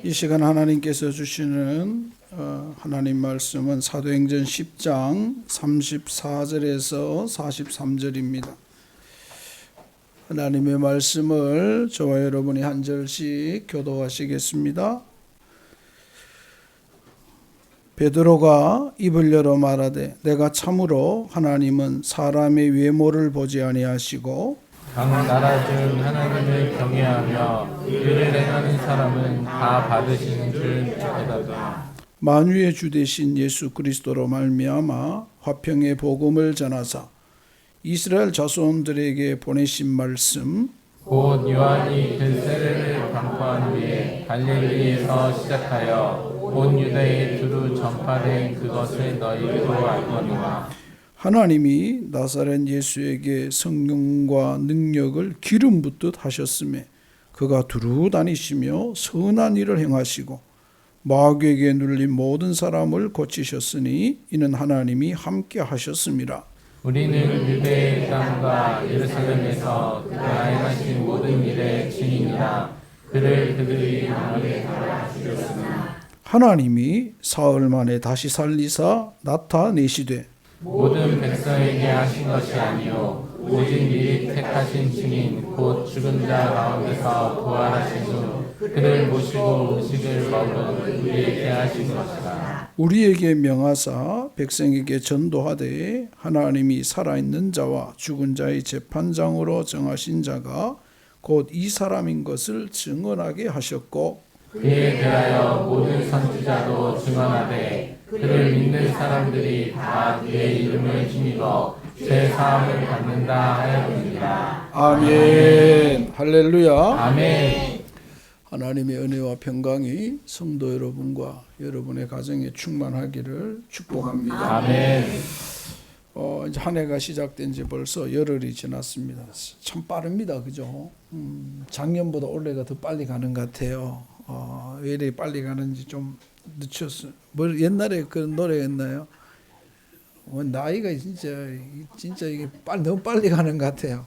이 시간 하나님께서 주시는 하나님 말씀은 사도행전 10장 34절에서 43절입니다. 하나님의 말씀을 저와 여러분이 한 절씩 교도하시겠습니다. 베드로가 입을 열어 말하되 내가 참으로 하나님은 사람의 외모를 보지 아니하시고 각 나라 중 하나님을 경외하며 의를 행하는 사람은 다 받으시는 줄 깨닫다. 만유의 주 되신 예수 그리스도로 말미암아 화평의 복음을 전하사 이스라엘 자손들에게 보내신 말씀 곧 요한이 그 세례를 강포한 후에 갈릴리에서 시작하여 온 유대에 두루 전파된 그것을 너희도 알거니와 하나님이 나사렛 예수에게 성령과 능력을 기름 붓듯 하셨으며 그가 두루 다니시며 선한 일을 행하시고 마귀에게 눌린 모든 사람을 고치셨으니 이는 하나님이 함께 하셨음이라. 우리는 유대의 땅과 예루살렘에서 그가 행하신 모든 일의 증인이라. 그를 그들이 강하게 살아주셨으나 하나님이 사흘 만에 다시 살리사 나타내시되 모든 백성에게 하신 것이 아니요 오직 미리 택하신 증인 곧 죽은 자 가운데서 부활하신 후 그를 모시고 음식을 먹은 우리에게 하신 것이라. 우리에게 명하사 백성에게 전도하되 하나님이 살아있는 자와 죽은 자의 재판장으로 정하신 자가 곧 이 사람인 것을 증언하게 하셨고 그에 대하여 모든 선지자도 증언하되 그를 믿는 사람들이 다 그의 이름을 힘입어 죄 사함을 받는다 하였느니라. 아멘. 할렐루야. 아멘. 하나님의 은혜와 평강이 성도 여러분과 여러분의 가정에 충만하기를 축복합니다. 아멘. 이제 한 해가 시작된 지 벌써 열흘이 지났습니다. 참 빠릅니다, 그죠? 작년보다 올해가 더 빨리 가는 것 같아요. 왜 이렇게 빨리 가는지 좀 늦췄어요. 옛날에 그런 노래였나요? 나이가 진짜 이게 너무 빨리 가는 것 같아요.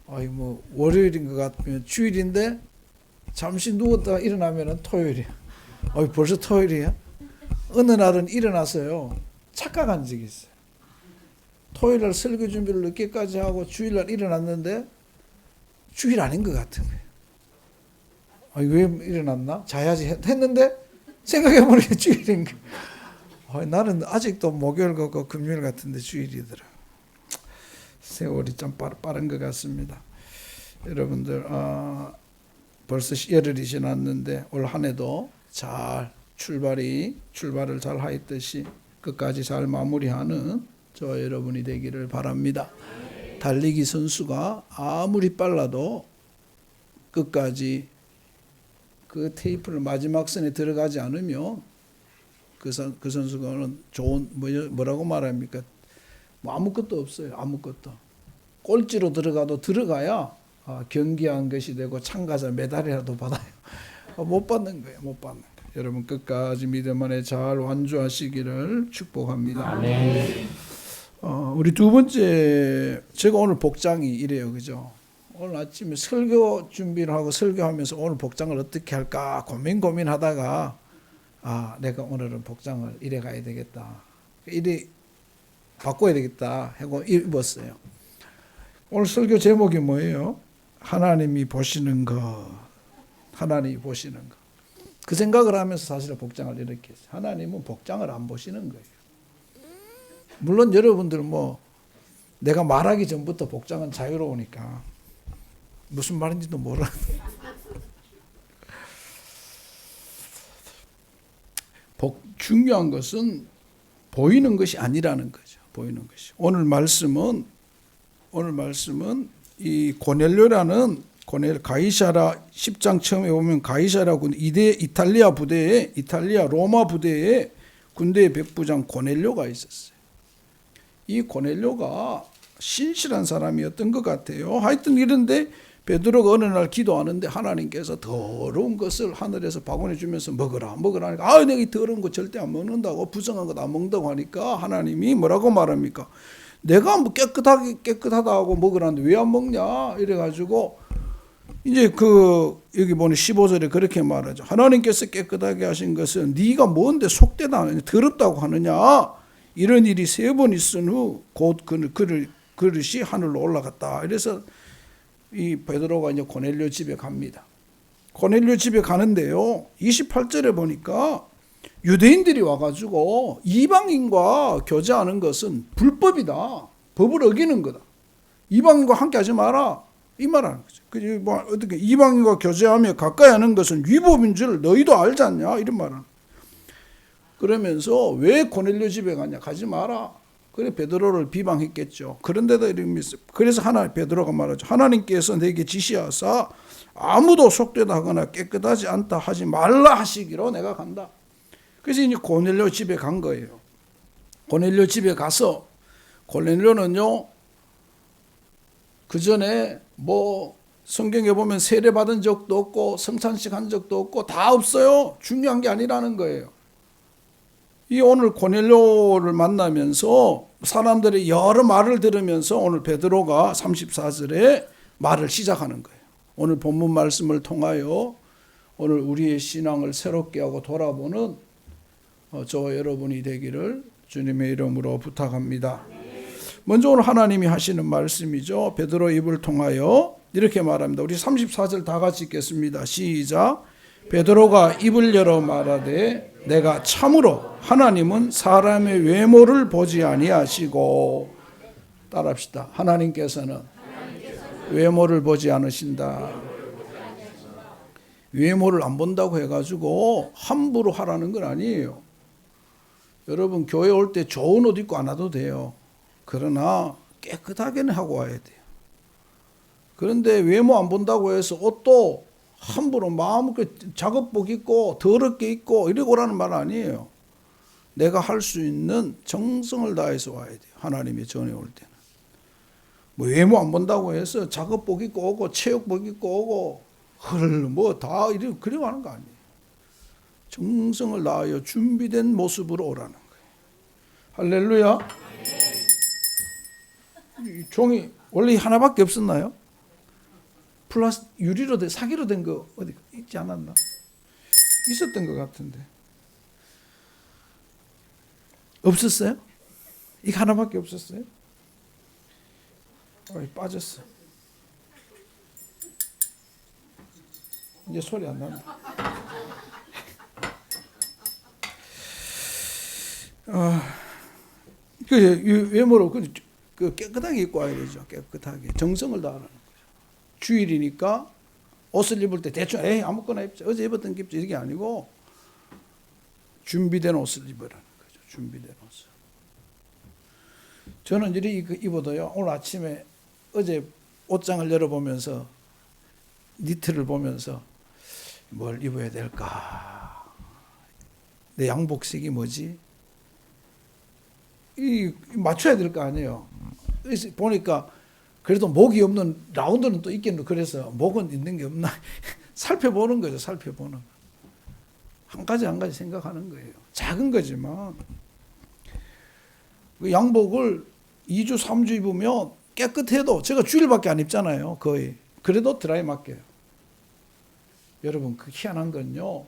뭐 월요일인 것 같으면 주일인데 잠시 누웠다가 일어나면은 토요일이야. 벌써 토요일이야? 어느 날은 일어나서요 착각한 적이 있어요. 토요일 날 설교 준비를 늦게까지 하고 주일 날 일어났는데 주일 아닌 것 같은 거예요. 왜 일어났나? 자야지 했는데 생각해보니까 주일인 거예요. 나는 아직도 목요일 같고 금요일 같은데 주일이더라. 세월이 좀 빠른 것 같습니다. 여러분들 벌써 열흘이 지났는데 올 한 해도 잘 출발을 잘 하였듯이 끝까지 잘 마무리하는 저와 여러분이 되기를 바랍니다. 달리기 선수가 아무리 빨라도 끝까지 그 테이프를 마지막 선에 들어가지 않으면 그 선수가는 좋은 뭐라고 말합니까? 뭐 아무것도 없어요. 아무것도. 꼴찌로 들어가야 경기한 것이 되고 참가자 메달이라도 받아요. 못 받는 거예요. 못 받는 거예요. 여러분 끝까지 믿음 안에 잘 완주하시기를 축복합니다. 아멘. 우리 두 번째, 제가 오늘 복장이 이래요, 그죠? 오늘 아침에 설교 준비를 하고 설교하면서 오늘 복장을 어떻게 할까 고민하다가 내가 오늘은 복장을 이래 가야 되겠다, 이래 바꿔야 되겠다 하고 입었어요. 오늘 설교 제목이 뭐예요? 하나님이 보시는 것. 하나님이 보시는 것. 그 생각을 하면서 사실 복장을 이렇게 했어요. 하나님은 복장을 안 보시는 거예요. 물론 여러분들 내가 말하기 전부터 복장은 자유로우니까 무슨 말인지도 몰라. 중요한 것은 보이는 것이 아니라는 거죠. 보이는 것이. 오늘 말씀은 이 고넬료라는 가이사라 10장 처음에 보면 가이사라 이탈리아 로마 부대에 군대의 백부장 고넬료가 있었어요. 이 고넬료가 신실한 사람이었던 것 같아요. 하여튼 이런데 베드로가 어느 날 기도하는데 하나님께서 더러운 것을 하늘에서 바구니 주면서 먹으라 하니까 내가 이 더러운 거 절대 안 먹는다고, 부정한 것 안 먹는다고 하니까 하나님이 뭐라고 말합니까? 내가 뭐 깨끗하다 하고 먹으라는데 왜 안 먹냐? 이래가지고 이제 여기 보니 15절에 그렇게 말하죠. 하나님께서 깨끗하게 하신 것은 네가 뭔데 속되다 하느냐, 더럽다고 하느냐. 이런 일이 3번 있은 후 곧 그릇이 하늘로 올라갔다. 그래서 이 베드로가 이제 고넬료 집에 갑니다. 고넬료 집에 가는데요, 28절에 보니까 유대인들이 와가지고 이방인과 교제하는 것은 불법이다, 법을 어기는 거다, 이방인과 함께 하지 마라, 이 말하는 거죠. 어떻게 이방인과 교제하며 가까이 하는 것은 위법인 줄 너희도 알지 않냐, 이런 말은. 그러면서 왜 고넬료 집에 가냐, 가지 마라. 그래 베드로를 비방했겠죠. 그런데도 그래서 베드로가 말하죠. 하나님께서 내게 지시하사 아무도 속되다 하거나 깨끗하지 않다 하지 말라 하시기로 내가 간다. 그래서 이제 고넬료 집에 간 거예요. 고넬료 집에 가서, 고넬료는요, 그 전에 성경에 보면 세례 받은 적도 없고 성찬식 한 적도 없고 다 없어요. 중요한 게 아니라는 거예요. 이 오늘 고넬료를 만나면서 사람들이 여러 말을 들으면서 오늘 베드로가 34절에 말을 시작하는 거예요. 오늘 본문 말씀을 통하여 오늘 우리의 신앙을 새롭게 하고 돌아보는 저와 여러분이 되기를 주님의 이름으로 부탁합니다. 먼저 오늘 하나님이 하시는 말씀이죠. 베드로 입을 통하여 이렇게 말합니다. 우리 34절 다 같이 읽겠습니다. 시작. 베드로가 입을 열어 말하되 내가 참으로 하나님은 사람의 외모를 보지 아니하시고, 따라합시다. 하나님께서는 외모를 보지 않으신다. 외모를 안 본다고 해가지고 함부로 하라는 건 아니에요. 여러분 교회 올 때 좋은 옷 입고 안 와도 돼요. 그러나 깨끗하게는 하고 와야 돼요. 그런데 외모 안 본다고 해서 옷도 함부로 마음껏 작업복 입고 더럽게 입고 이러고 오라는 말 아니에요. 내가 할 수 있는 정성을 다해서 와야 돼요. 하나님의 전에 올 때는. 외모 안 본다고 해서 작업복 입고 오고 체육복 입고 오고 다 이렇게 그리고 하는 거 아니에요. 정성을 다하여 준비된 모습으로 오라는 거예요. 할렐루야. 종이 원래 하나밖에 없었나요? 플라스 유리로 사기로 된 거 어디 있지 않았나? 있었던 것 같은데. 없었어요? 이거 하나밖에 없었어요? 빠졌어. 이제 소리 안 난다. 외모로 깨끗하게 입고 와야 되죠. 깨끗하게 정성을 다하는 거죠. 주일이니까 옷을 입을 때 대충 아무거나 입자, 어제 입었던 게 입자, 이게 아니고 준비된 옷을 입으라는 거죠. 준비된 옷을. 저는 이렇게 입어도요, 오늘 아침에 어제 옷장을 열어보면서 니트를 보면서 뭘 입어야 될까? 내 양복색이 뭐지? 맞춰야 될 거 아니에요. 그래서 보니까 그래도 목이 없는 라운드는 또 있겠는데, 그래서 목은 있는 게 없나 살펴보는 거죠. 살펴보는 거. 한 가지 한 가지 생각하는 거예요. 작은 거지만 그 양복을 2주 3주 입으면 깨끗해도, 제가 주일밖에 안 입잖아요. 거의. 그래도 드라이 맡겨요. 여러분 그 희한한 건요,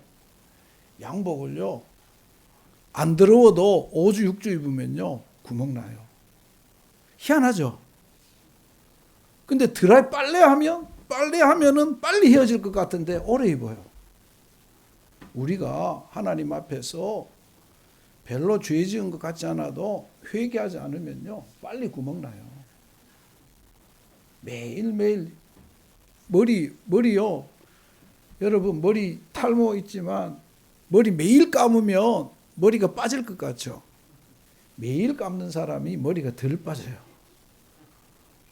양복을요 안 더러워도 5주 6주 입으면요 구멍 나요. 희한하죠. 근데 드라이 빨래하면은 빨리 헤어질 것 같은데 오래 입어요. 우리가 하나님 앞에서 별로 죄 지은 것 같지 않아도 회개하지 않으면요 빨리 구멍 나요. 매일매일 머리요. 여러분 머리 탈모 있지만 머리 매일 감으면 머리가 빠질 것 같죠. 매일 감는 사람이 머리가 덜 빠져요.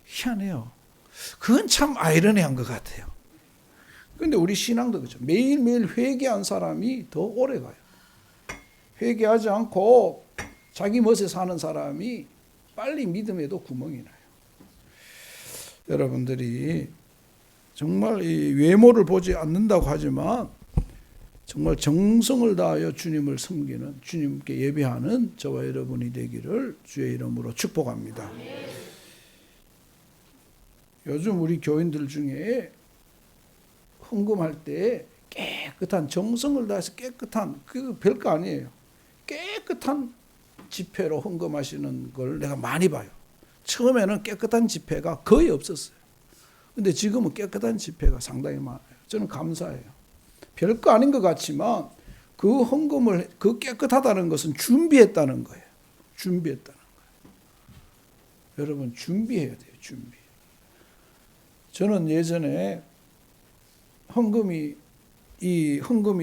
희한해요. 그건 참 아이러니한 것 같아요. 그런데 우리 신앙도 그렇죠. 매일매일 회개한 사람이 더 오래 가요. 회개하지 않고 자기 멋에 사는 사람이 빨리 믿음에도 구멍이 나요. 여러분들이 정말 이 외모를 보지 않는다고 하지만 정말 정성을 다하여 주님을 섬기는, 주님께 예배하는 저와 여러분이 되기를 주의 이름으로 축복합니다. 요즘 우리 교인들 중에 헌금할 때 깨끗한 정성을 다해서 깨끗한 그 별거 아니에요. 깨끗한 지폐로 헌금하시는 걸 내가 많이 봐요. 처음에는 깨끗한 지폐가 거의 없었어요. 근데 지금은 깨끗한 지폐가 상당히 많아요. 저는 감사해요. 별거 아닌 것 같지만 그 헌금을 그 깨끗하다는 것은 준비했다는 거예요. 준비했다는 거예요. 여러분 준비해야 돼요. 준비. 저는 예전에 헌금이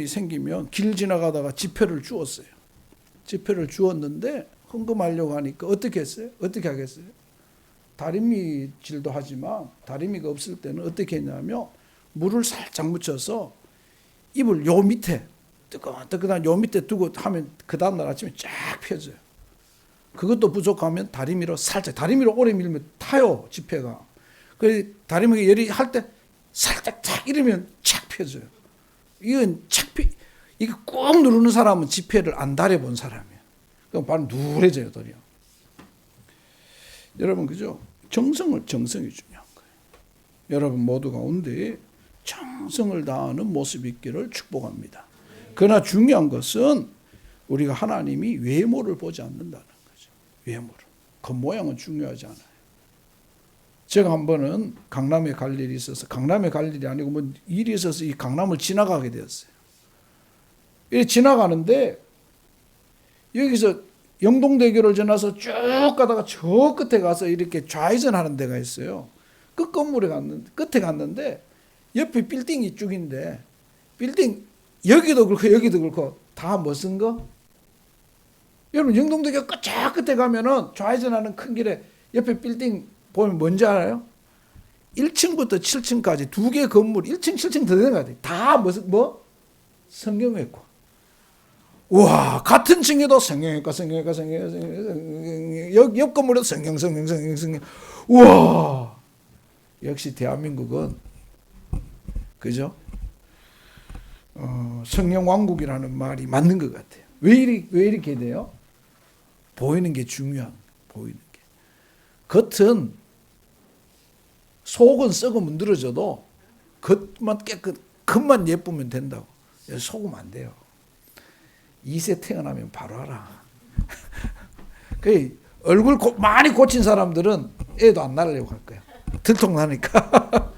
생기면 길 지나가다가 지폐를 주었어요. 지폐를 주었는데 헌금하려고 하니까 어떻게 했어요? 어떻게 하겠어요? 다리미질도 하지만 다리미가 없을 때는 어떻게 했냐면 물을 살짝 묻혀서 입을 요 밑에 뜨끈뜨끈한 요 밑에 두고 하면 그 다음날 아침에 쫙 펴져요. 그것도 부족하면 다리미로 살짝, 다리미로 오래 밀면 타요, 지폐가. 그래서 다리미가 열이 할 때 살짝 탁 이러면 착 펴져요. 이건 이게 꾹 누르는 사람은 지폐를 안 달여본 사람이에요. 그럼 바로 누래져요, 도리어. 여러분, 그죠? 정성이 중요한 거예요. 여러분 모두 가운데 정성을 다하는 모습이 있기를 축복합니다. 그러나 중요한 것은 우리가 하나님이 외모를 보지 않는다는 거죠. 외모를. 겉모양은 중요하지 않아요. 제가 한 번은 강남에 갈 일이 있어서, 강남에 갈 일이 아니고 뭐 일이 있어서 이 강남을 지나가게 되었어요. 이렇게 지나가는데 여기서 영동대교를 지나서 쭉 가다가 저 끝에 가서 이렇게 좌회전하는 데가 있어요. 끝 건물에 끝에 갔는데 옆에 빌딩이 쭉인데 빌딩 여기도 그렇고 여기도 그렇고 다 뭐 쓴 거? 여러분 영동대교 저 끝에 가면은 좌회전하는 큰 길에 옆에 빌딩 보면 뭔지 알아요? 1층부터 7층까지 두 개 건물 1층 7층 더 되는 거 같아요. 다 뭐? 성경외과. 와, 같은 층에도 성경외과. 옆 건물에도 성경. 와, 역시 대한민국은 그죠? 성령왕국이라는 말이 맞는 것 같아요. 왜 이렇게 돼요? 보이는 게 중요한, 보이는 게. 겉은 속은 썩어 문드러져도 겉만 겉만 예쁘면 된다고. 속으면 안 돼요. 2세 태어나면 바로 알아. 그 얼굴 많이 고친 사람들은 애도 안 낳으려고 할 거야. 들통나니까.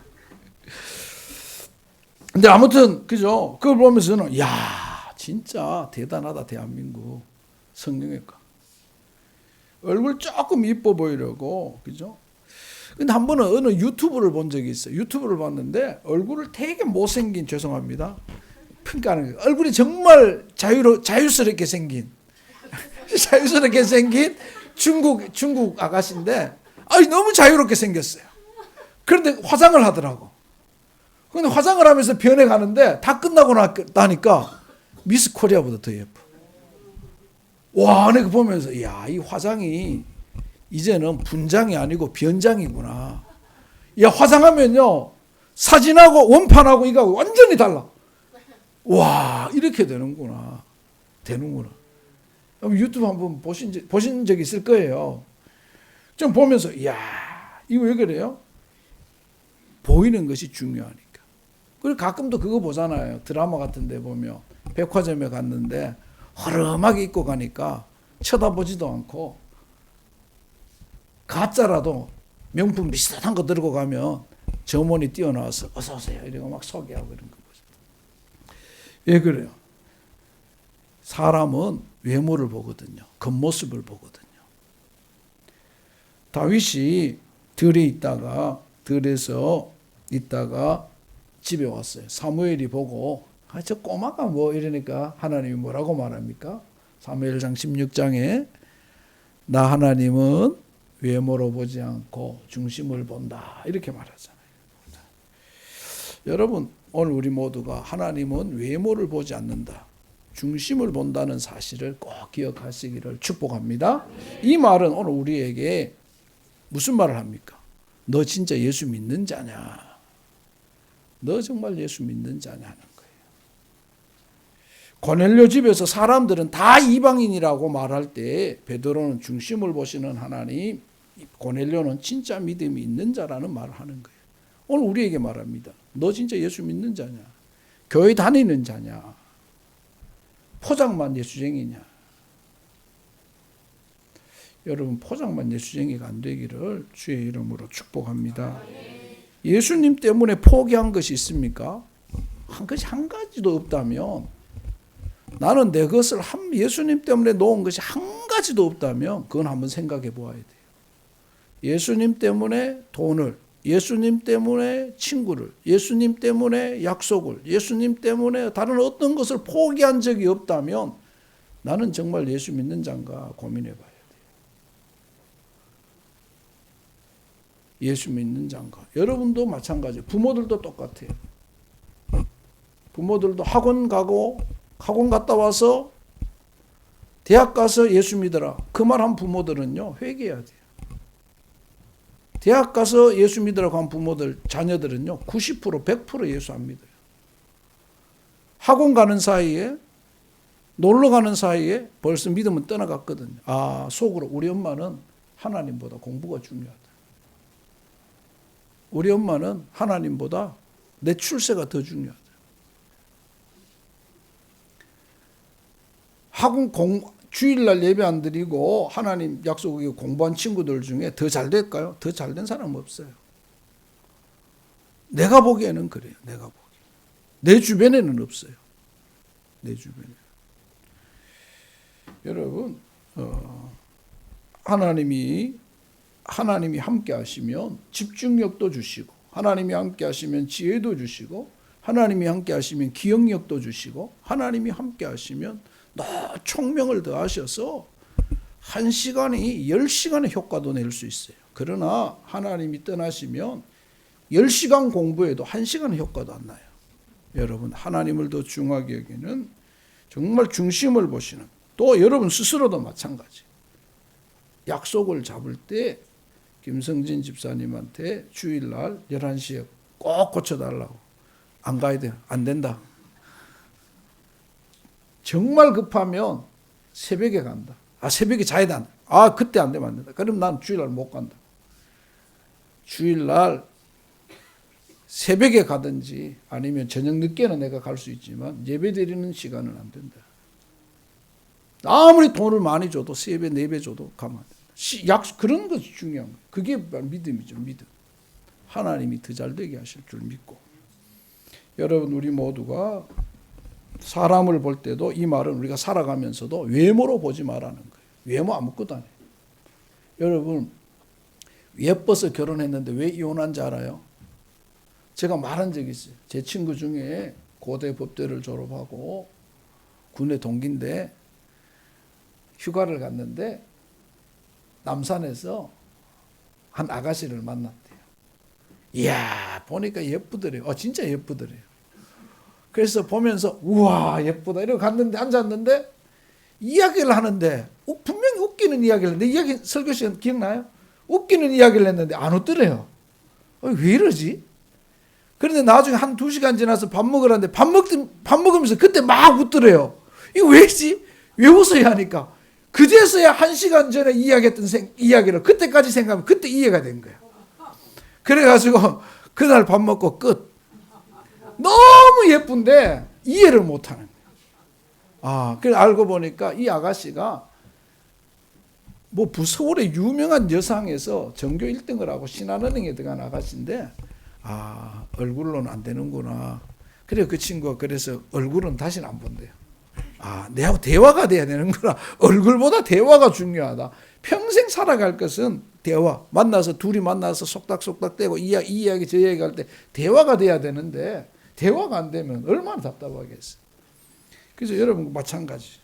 근데 아무튼 그죠? 그걸 보면서는 야 진짜 대단하다 대한민국 성령외과. 얼굴 조금 이뻐 보이려고 그죠? 근데 한 번은 어느 유튜브를 본 적이 있어요. 유튜브를 봤는데 얼굴을 되게 못생긴 죄송합니다. 평가하는 거예요. 얼굴이 정말 자유스럽게 생긴 중국 아가씨인데 너무 자유롭게 생겼어요. 그런데 화장을 하더라고. 근데 화장을 하면서 변해가는데 다 끝나고 나니까 미스 코리아보다 더 예뻐. 와, 내가 보면서 이 화장이 이제는 분장이 아니고 변장이구나. 야, 화장하면요 사진하고 원판하고 이거 완전히 달라. 와, 이렇게 되는구나. 유튜브 한번 보신 적 있을 거예요. 좀 보면서, 이야, 이거 왜 그래요? 보이는 것이 중요하니까. 그리고 가끔도 그거 보잖아요. 드라마 같은 데 보면, 백화점에 갔는데, 허름하게 입고 가니까 쳐다보지도 않고, 가짜라도 명품 비슷한 거 들고 가면, 점원이 뛰어나와서, 어서오세요. 이러고 막 소개하고 그런 거. 왜 그래요? 사람은 외모를 보거든요. 겉모습을 보거든요. 다윗이 들에서 있다가 집에 왔어요. 사무엘이 보고 저 꼬마가 뭐 이러니까 하나님이 뭐라고 말합니까? 사무엘상 16장에 나 하나님은 외모로 보지 않고 중심을 본다 이렇게 말하잖아요. 여러분 오늘 우리 모두가 하나님은 외모를 보지 않는다. 중심을 본다는 사실을 꼭 기억하시기를 축복합니다. 이 말은 오늘 우리에게 무슨 말을 합니까? 너 진짜 예수 믿는 자냐? 너 정말 예수 믿는 자냐 하는 거예요. 고넬료 집에서 사람들은 다 이방인이라고 말할 때 베드로는 중심을 보시는 하나님, 고넬료는 진짜 믿음이 있는 자라는 말을 하는 거예요. 오늘 우리에게 말합니다. 너 진짜 예수 믿는 자냐? 교회 다니는 자냐? 포장만 예수쟁이냐? 여러분, 포장만 예수쟁이가 안 되기를 주의 이름으로 축복합니다. 예수님 때문에 포기한 것이 있습니까? 것이 한 가지도 없다면, 나는 내 것을 예수님 때문에 놓은 것이 한 가지도 없다면 그건 한번 생각해 보아야 돼요. 예수님 때문에 돈을, 예수님 때문에 친구를, 예수님 때문에 약속을, 예수님 때문에 다른 어떤 것을 포기한 적이 없다면 나는 정말 예수 믿는 자인가 고민해 봐야 돼요. 예수 믿는 자인가. 여러분도 마찬가지예요. 부모들도 똑같아요. 부모들도 학원 갔다 와서 대학 가서 예수 믿어라. 그 말 한 부모들은요, 회개해야 돼요. 대학 가서 예수 믿으라고 한 부모들, 자녀들은요, 90%, 100% 예수 안 믿어요. 학원 가는 사이에, 놀러 가는 사이에 벌써 믿음은 떠나갔거든요. 아, 속으로 우리 엄마는 하나님보다 공부가 중요하다. 우리 엄마는 하나님보다 내 출세가 더 중요하다. 주일날 예배 안 드리고 하나님 약속에 공부한 친구들 중에 더 잘 될까요? 더 잘 된 사람은 없어요. 내가 보기에는 그래요. 내가 보기. 내 주변에는 없어요. 내 주변에. 여러분, 하나님이 함께 하시면 집중력도 주시고, 하나님이 함께 하시면 지혜도 주시고, 하나님이 함께 하시면 기억력도 주시고, 하나님이 함께 하시면 총명을 더하셔서 1시간이 10시간의 효과도 낼 수 있어요. 그러나 하나님이 떠나시면 10시간 공부해도 1시간의 효과도 안 나요. 여러분, 하나님을 더 중하게 여기는 정말 중심을 보시는, 또 여러분 스스로도 마찬가지. 약속을 잡을 때 김성진 집사님한테 주일날 11시에 꼭 고쳐달라고. 안 가야 돼요. 안 된다. 정말 급하면 새벽에 간다. 새벽에 자야 된다. 그때 안 되면 안 된다. 그럼 난 주일날 못 간다. 주일날 새벽에 가든지 아니면 저녁 늦게는 내가 갈 수 있지만 예배 드리는 시간은 안 된다. 아무리 돈을 많이 줘도 3배, 4배 줘도 가면 안 된다. 그런 것이 중요한 거예요. 그게 믿음이죠. 믿음. 하나님이 더 잘되게 하실 줄 믿고. 여러분, 우리 모두가 사람을 볼 때도 이 말은 우리가 살아가면서도 외모로 보지 말라는 거예요. 외모 아무것도 아니에요. 여러분, 예뻐서 결혼했는데 왜 이혼한지 알아요? 제가 말한 적이 있어요. 제 친구 중에 고대 법대를 졸업하고 군의 동기인데 휴가를 갔는데 남산에서 한 아가씨를 만났대요. 이야, 보니까 예쁘더래요. 진짜 예쁘더래요. 그래서 보면서 우와 예쁘다 이러고 갔는데 앉았는데 이야기를 하는데 분명히 웃기는 이야기를 했는데, 이야기 설교 시간 기억나요? 웃기는 이야기를 했는데 안 웃더래요. 왜 이러지? 그런데 나중에 한 2시간 지나서 밥 먹으라는데 밥 먹으면서 그때 막 웃더래요. 이거 왜지? 왜 웃어야 하니까 그제서야 1시간 전에 이야기했던 이야기를 그때까지 생각하면 그때 이해가 된 거예요. 그래가지고 그날 밥 먹고 끝. 너무 예쁜데 이해를 못하는 거예요. 그래서 알고 보니까 이 아가씨가 서울의 유명한 여상에서 전교 1등을 하고 신한은행에 들어간 아가씨인데 얼굴로는 안 되는구나. 그래서 그 친구가 그래서 얼굴은 다시는 안 본대요. 내하고 대화가 돼야 되는구나. 얼굴보다 대화가 중요하다. 평생 살아갈 것은 대화. 둘이 만나서 속닥속닥대고 이 이야기 저 이야기 할 때 대화가 돼야 되는데 대화가 안 되면 얼마나 답답하겠어요. 그래서 여러분 마찬가지.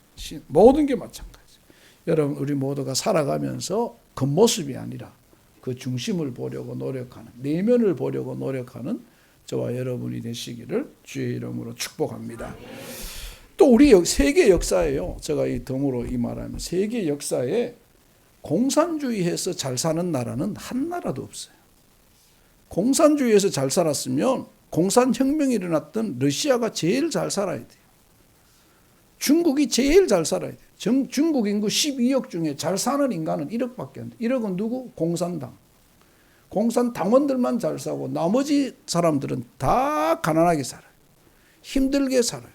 모든 게 마찬가지. 여러분, 우리 모두가 살아가면서 겉모습이 아니라 그 중심을 보려고 노력하는, 내면을 보려고 노력하는 저와 여러분이 되시기를 주의 이름으로 축복합니다. 또 우리 세계 역사에요. 제가 이 덤으로 이 말하면 세계 역사에 공산주의해서 잘 사는 나라는 한 나라도 없어요. 공산주의에서 잘 살았으면 공산혁명이 일어났던 러시아가 제일 잘 살아야 돼요. 중국이 제일 잘 살아야 돼요. 중국 인구 12억 중에 잘 사는 인간은 1억밖에 안 돼요. 1억은 누구? 공산당. 공산당원들만 잘 사고 나머지 사람들은 다 가난하게 살아요. 힘들게 살아요.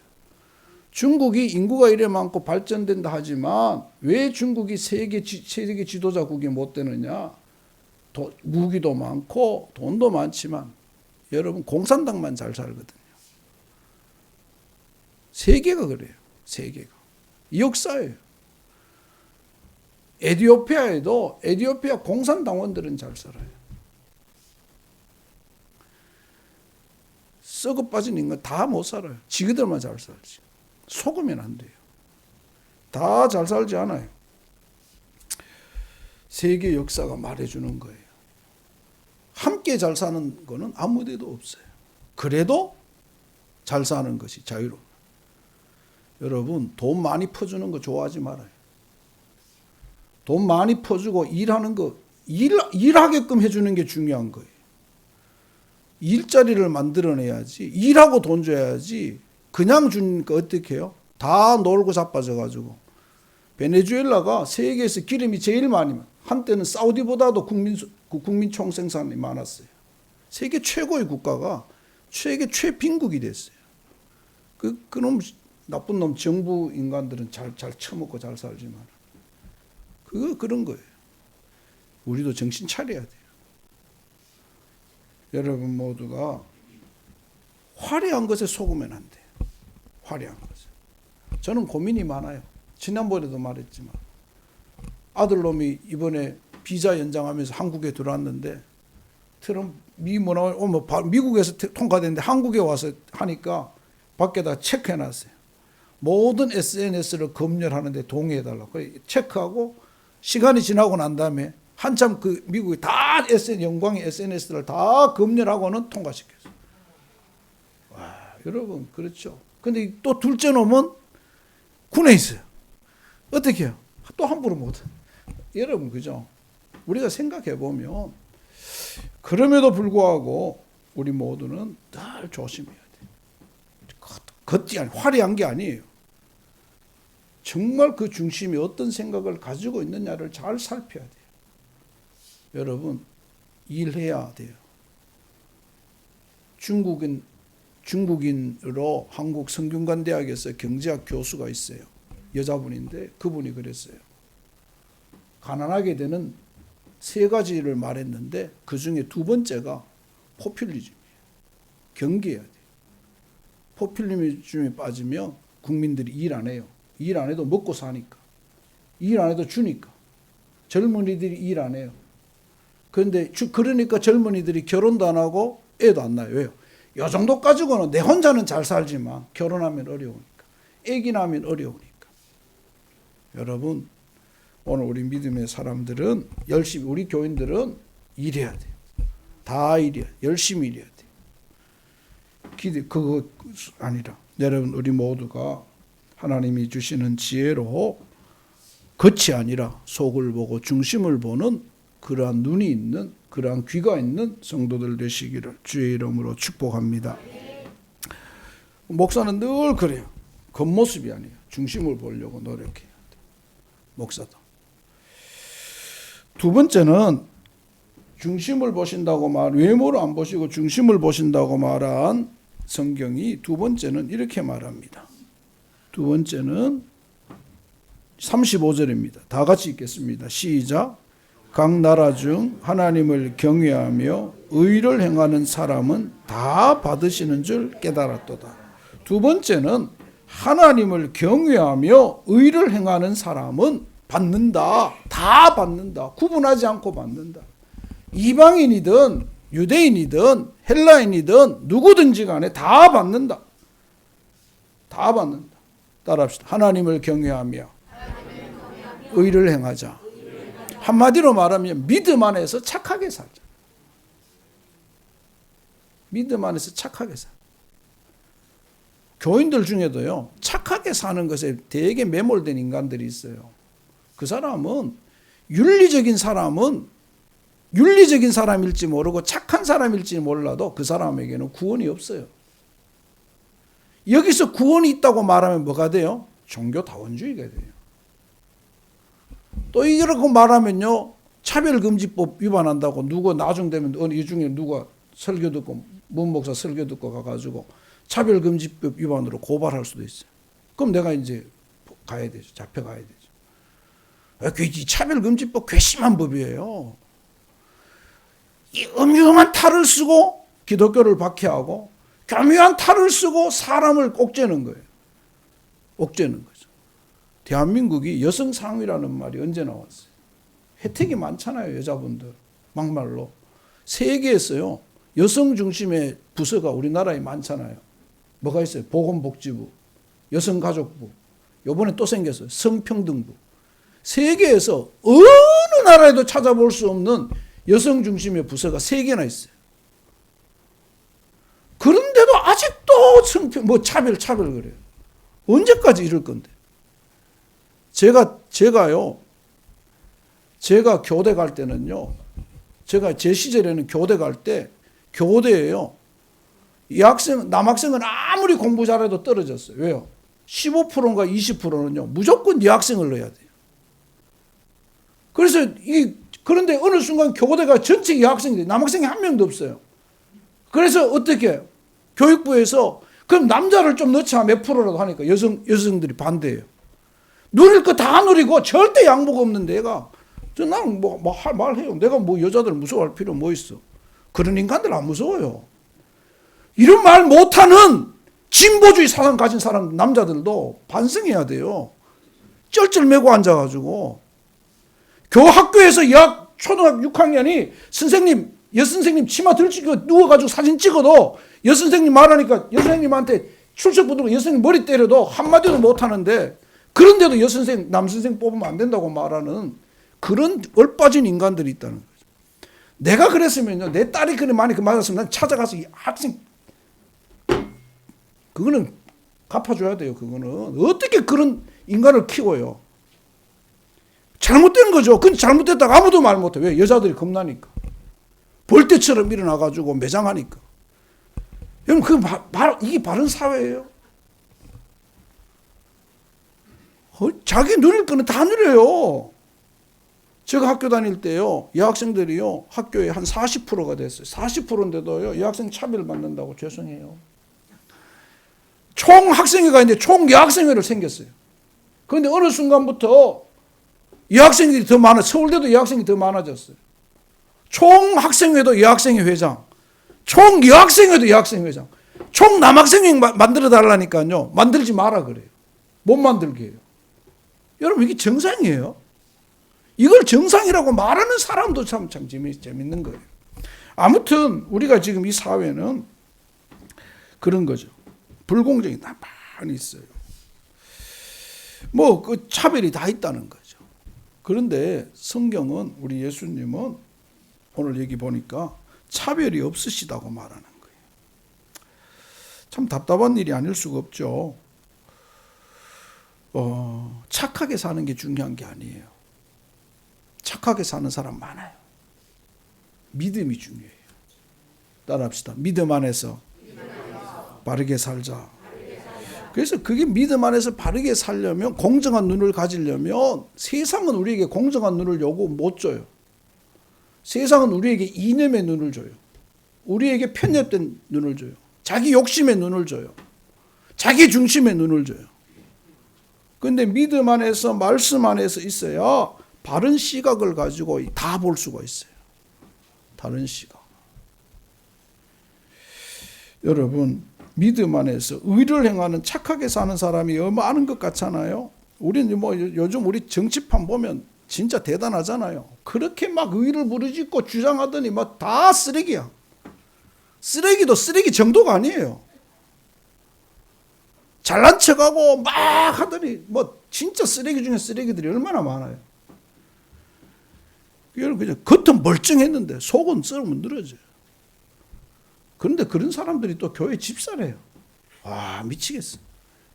중국이 인구가 이래 많고 발전된다 하지만 왜 중국이 세계 지도자국이 못 되느냐? 무기도 많고 돈도 많지만 여러분 공산당만 잘 살거든요. 세계가 그래요. 세계가. 역사예요. 에티오피아 공산당원들은 잘 살아요. 썩어 빠진 인간 다 못 살아요. 지그들만 잘 살지. 속으면 안 돼요. 다 잘 살지 않아요. 세계 역사가 말해주는 거예요. 함께 잘 사는 거는 아무 데도 없어요. 그래도 잘 사는 것이 자유로운. 여러분 돈 많이 퍼주는 거 좋아하지 말아요. 돈 많이 퍼주고 일하는 거 일하게끔 해주는 게 중요한 거예요. 일자리를 만들어내야지. 일하고 돈 줘야지. 그냥 주니까 어떻게 해요? 다 놀고 자빠져가지고. 베네수엘라가 세계에서 기름이 제일 많이, 한때는 사우디보다도 국민 총생산이 많았어요. 세계 최고의 국가가 세계 최빈국이 됐어요. 그놈 나쁜 놈 정부 인간들은 잘 처먹고 잘 살지만 그런 거예요. 우리도 정신 차려야 돼요. 여러분 모두가 화려한 것에 속으면 안 돼요. 화려한 것에. 저는 고민이 많아요. 지난번에도 말했지만 아들놈이 이번에 비자 연장하면서 한국에 들어왔는데 트럼프 미국에서 통과됐는데 한국에 와서 하니까 밖에다 체크해놨어요. 모든 SNS를 검열하는데 동의해달라고. 체크하고 시간이 지나고 난 다음에 한참 그 미국이 다 영광의 SNS를 다 검열하고는 통과시켰어요. 와, 여러분 그렇죠. 근데 또 둘째 놈은 군에 있어요. 어떻게 해요? 또 함부로 못해. 여러분 그죠? 우리가 생각해 보면 그럼에도 불구하고 우리 모두는 늘 조심해야 돼요. 화려한 게 아니에요. 정말 그 중심이 어떤 생각을 가지고 있느냐를 잘 살펴야 돼요. 여러분 일해야 돼요. 중국인으로 한국 성균관대학에서 경제학 교수가 있어요. 여자분인데 그분이 그랬어요. 가난하게 되는 세 가지를 말했는데 그 중에 두 번째가 포퓰리즘이에요. 경계해야 돼요. 포퓰리즘에 빠지면 국민들이 일 안 해요. 일 안 해도 먹고 사니까. 일 안 해도 주니까. 젊은이들이 일 안 해요. 그런데 그러니까 젊은이들이 결혼도 안 하고 애도 안 낳아요. 왜요? 이 정도 가지고는 내 혼자는 잘 살지만 결혼하면 어려우니까. 애기 낳으면 어려우니까. 여러분 오늘 우리 믿음의 사람들은 열심히, 우리 교인들은 일해야 돼요. 다 일해야 돼요. 열심히 일해야 돼요. 그거 아니라 여러분 우리 모두가 하나님이 주시는 지혜로 겉이 아니라 속을 보고 중심을 보는 그러한 눈이 있는, 그러한 귀가 있는 성도들 되시기를 주의 이름으로 축복합니다. 목사는 늘 그래요. 겉모습이 아니에요. 중심을 보려고 노력해야 돼요. 목사도. 두 번째는 중심을 보신다고 외모를 안 보시고 중심을 보신다고 말한 성경이 두 번째는 이렇게 말합니다. 두 번째는 35절입니다. 다 같이 읽겠습니다. 시작. 각 나라 중 하나님을 경외하며 의를 행하는 사람은 다 받으시는 줄 깨달았도다. 두 번째는 하나님을 경외하며 의를 행하는 사람은 받는다. 다 받는다. 구분하지 않고 받는다. 이방인이든 유대인이든 헬라인이든 누구든지 간에 다 받는다. 다 받는다. 따라합시다. 하나님을 경외하며 의를 행하자. 한마디로 말하면 믿음 안에서 착하게 살자. 믿음 안에서 착하게 살자. 교인들 중에도요, 착하게 사는 것에 되게 매몰된 인간들이 있어요. 그 사람은 윤리적인 사람일지 모르고 착한 사람일지 몰라도 그 사람에게는 구원이 없어요. 여기서 구원이 있다고 말하면 뭐가 돼요? 종교다원주의가 돼요. 또 이렇게 말하면요, 차별금지법 위반한다고 누가 나중 되면 어느 이 중에 누가 설교 듣고 문 목사 설교 듣고 가가지고 차별금지법 위반으로 고발할 수도 있어요. 그럼 내가 이제 가야 되죠. 잡혀가야 되죠. 이 차별금지법 괘씸한 법이에요. 이 음흉한 탈을 쓰고 기독교를 박해하고 교묘한 탈을 쓰고 사람을 옥죄는 거예요. 옥죄는 거죠. 대한민국이 여성 상위라는 말이 언제 나왔어요? 혜택이 많잖아요. 여자분들. 막말로. 세계에서요. 여성 중심의 부서가 우리나라에 많잖아요. 뭐가 있어요? 보건복지부, 여성가족부, 요번에 또 생겼어요. 성평등부. 세계에서 어느 나라에도 찾아볼 수 없는 여성 중심의 부서가 3개나 있어요. 그런데도 아직도 차별 그래요. 언제까지 이럴 건데? 제가 교대 갈 때는요, 제 시절에는 교대 갈 때, 교대에요, 남학생은 아무리 공부 잘해도 떨어졌어요. 왜요? 15%인가 20%는요, 무조건 여학생을 넣어야 돼요. 그래서 그런데 어느 순간 교대가 전체 여학생들이, 남학생이 한 명도 없어요. 그래서 어떻게 교육부에서 그럼 남자를 좀 넣자 몇 프로라도 하니까 여성들이 반대해요. 누릴 거 다 누리고 절대 양보가 없는 애가 나는 말해요. 내가 여자들 무서워할 필요 뭐 있어. 그런 인간들 안 무서워요. 이런 말 못하는 진보주의 사상 가진 사람 남자들도 반성해야 돼요. 쩔쩔매고 앉아가지고 학교에서 초등학교 6학년이 여선생님 치마 들치고 누워가지고 사진 찍어도 여선생님 말하니까 여선생님한테 출석 부르고 여선생님 머리 때려도 한마디도 못하는데 그런데도 남선생 뽑으면 안 된다고 말하는 그런 얼빠진 인간들이 있다는 거죠. 내가 그랬으면요, 내 딸이 많이 맞았으면 난 찾아가서 이 학생, 그거는 갚아줘야 돼요. 그거는. 어떻게 그런 인간을 키워요? 잘못된 거죠. 근데 잘못됐다고 아무도 말 못해. 왜? 여자들이 겁나니까. 벌떼처럼 일어나가지고 매장하니까. 여러분, 이게 바른 사회예요. 자기 누릴 거는 다 누려요. 제가 학교 다닐 때요, 여학생들이요, 학교에 한 40%가 됐어요. 40%인데도요, 여학생 차별 받는다고 죄송해요. 총 학생회가 있는데 총 여학생회를 생겼어요. 그런데 어느 순간부터 여학생들이 더 많아, 서울대도 여학생이 더 많아졌어요. 총 학생회도 여학생회 회장, 총 여학생회도 여학생 회장, 총 남학생회 만들어 달라니까요, 만들지 마라 그래요. 못 만들게 해요. 여러분, 이게 정상이에요? 이걸 정상이라고 말하는 사람도 참 재밌는 거예요. 아무튼 우리가 지금 이 사회는 그런 거죠. 불공정이 많이 있어요. 그 차별이 다 있다는 거죠. 그런데 성경은, 우리 예수님은 오늘 여기 보니까 차별이 없으시다고 말하는 거예요. 참 답답한 일이 아닐 수가 없죠. 착하게 사는 게 중요한 게 아니에요. 착하게 사는 사람 많아요. 믿음이 중요해요. 따라합시다. 믿음 안에서 바르게 살자. 그래서 그게 믿음 안에서 바르게 살려면, 공정한 눈을 가지려면 세상은 우리에게 공정한 눈을 요구 못 줘요. 세상은 우리에게 이념의 눈을 줘요. 우리에게 편협된 눈을 줘요. 자기 욕심의 눈을 줘요. 자기 중심의 눈을 줘요. 그런데 믿음 안에서, 말씀 안에서 있어야 바른 시각을 가지고 다 볼 수가 있어요. 다른 시각. 여러분, 믿음 안에서 의를 행하는, 착하게 사는 사람이 많은 것 같잖아요. 우리는 요즘 우리 정치판 보면 진짜 대단하잖아요. 그렇게 막 의를 부르짖고 주장하더니 다 쓰레기야. 쓰레기도 쓰레기 정도가 아니에요. 잘난 척하고 막 하더니 진짜 쓰레기 중에 쓰레기들이 얼마나 많아요. 여러분, 그냥 겉은 멀쩡했는데 속은 썩으면 늘어져요. 그런데 그런 사람들이 또 교회 집사래요. 와, 미치겠어.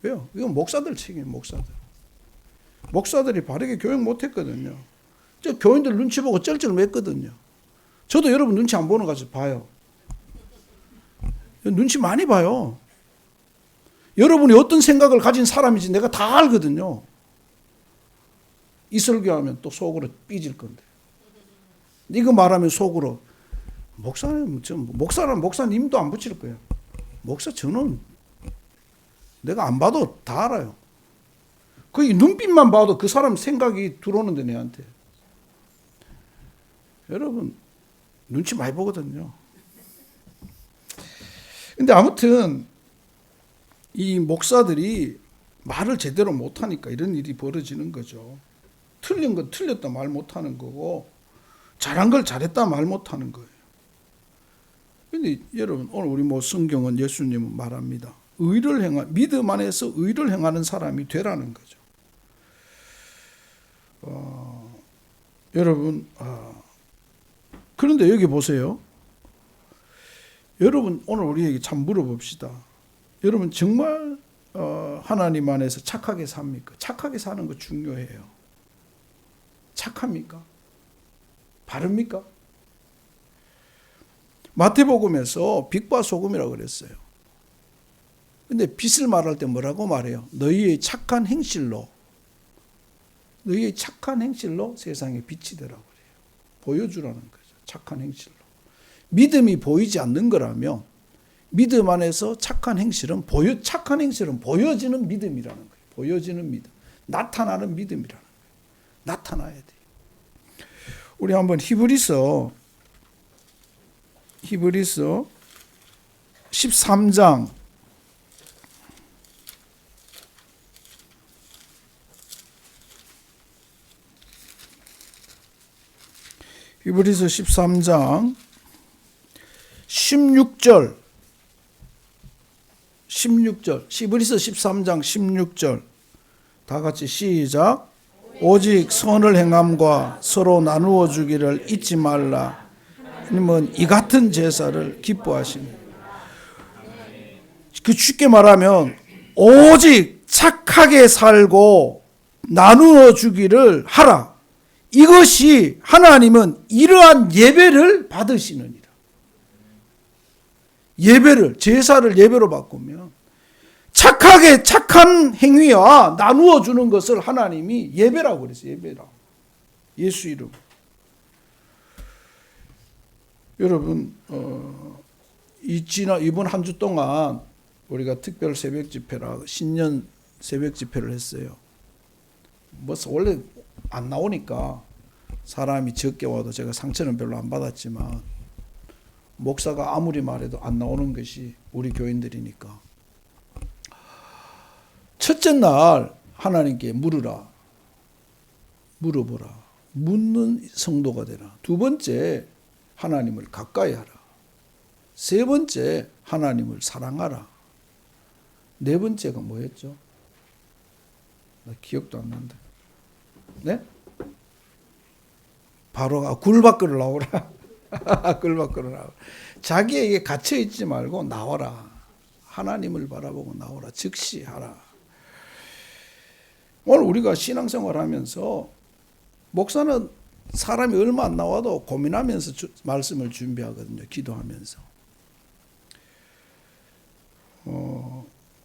왜요? 이건 목사들 책임이에요. 목사들이 바르게 교육 못했거든요. 저 교인들 눈치 보고 쩔쩔맸거든요. 저도 여러분 눈치 안 보는 거 같이 봐요. 눈치 많이 봐요. 여러분이 어떤 생각을 가진 사람인지 내가 다 알거든요. 이 설교하면 또 속으로 삐질 건데. 이거 말하면 속으로 목사님도 안 붙일 거예요. 목사 저는 내가 안 봐도 다 알아요. 거의 눈빛만 봐도 그 사람 생각이 들어오는데 내한테. 여러분 눈치 많이 보거든요. 근데 아무튼 이 목사들이 말을 제대로 못하니까 이런 일이 벌어지는 거죠. 틀린 건 틀렸다 말 못하는 거고 잘한 걸 잘했다 말 못하는 거예요. 근데 여러분 오늘 우리 뭐 성경은 예수님은 말합니다. 믿음 안에서 의를 행하는 사람이 되라는 거죠. 여러분 그런데 여기 보세요. 여러분 오늘 우리에게 참 물어봅시다. 여러분 정말 하나님 안에서 착하게 삽니까? 착하게 사는 거 중요해요. 착합니까? 바릅니까? 마태복음에서 빛과 소금이라고 그랬어요. 근데 빛을 말할 때 뭐라고 말해요? 너희의 착한 행실로 세상에 빛이 되라고 그래요. 보여주라는 거죠. 착한 행실로. 믿음이 보이지 않는 거라면 믿음 안에서 착한 행실은 보여지는 믿음이라는 거예요. 보여지는 믿음. 나타나는 믿음이라는 거예요. 나타나야 돼요. 우리 한번 히브리서 13장 히브리서 13장 16절 히브리서 13장 16절 다 같이 시작. 오직 선을 행함과 서로 나누어 주기를 잊지 말라. 하나님은 이 같은 제사를 기뻐하시니. 그 쉽게 말하면 오직 착하게 살고 나누어 주기를 하라. 이것이 하나님은 이러한 예배를 받으시느니라. 제사를 예배로 바꾸면 착한 행위와 나누어 주는 것을 하나님이 예배라고 그랬어요. 예배라고. 예수 이름. 여러분 이번 한 주 동안 우리가 특별 새벽 집회라 신년 새벽 집회를 했어요. 뭐 원래 안 나오니까 사람이 적게 와도 제가 상처는 별로 안 받았지만 목사가 아무리 말해도 안 나오는 것이 우리 교인들이니까 첫째 날 하나님께 물어보라. 묻는 성도가 되라. 두 번째 하나님을 가까이 하라. 세 번째 하나님을 사랑하라. 네 번째가 뭐였죠? 나 기억도 안 난다. 네? 바로 굴 밖으로 나오라. 굴 밖으로 나오라. 자기에게 갇혀 있지 말고 나와라. 하나님을 바라보고 나오라. 즉시하라. 오늘 우리가 신앙생활 하면서 목사는 사람이 얼마 안 나와도 고민하면서 말씀을 준비하거든요. 기도하면서.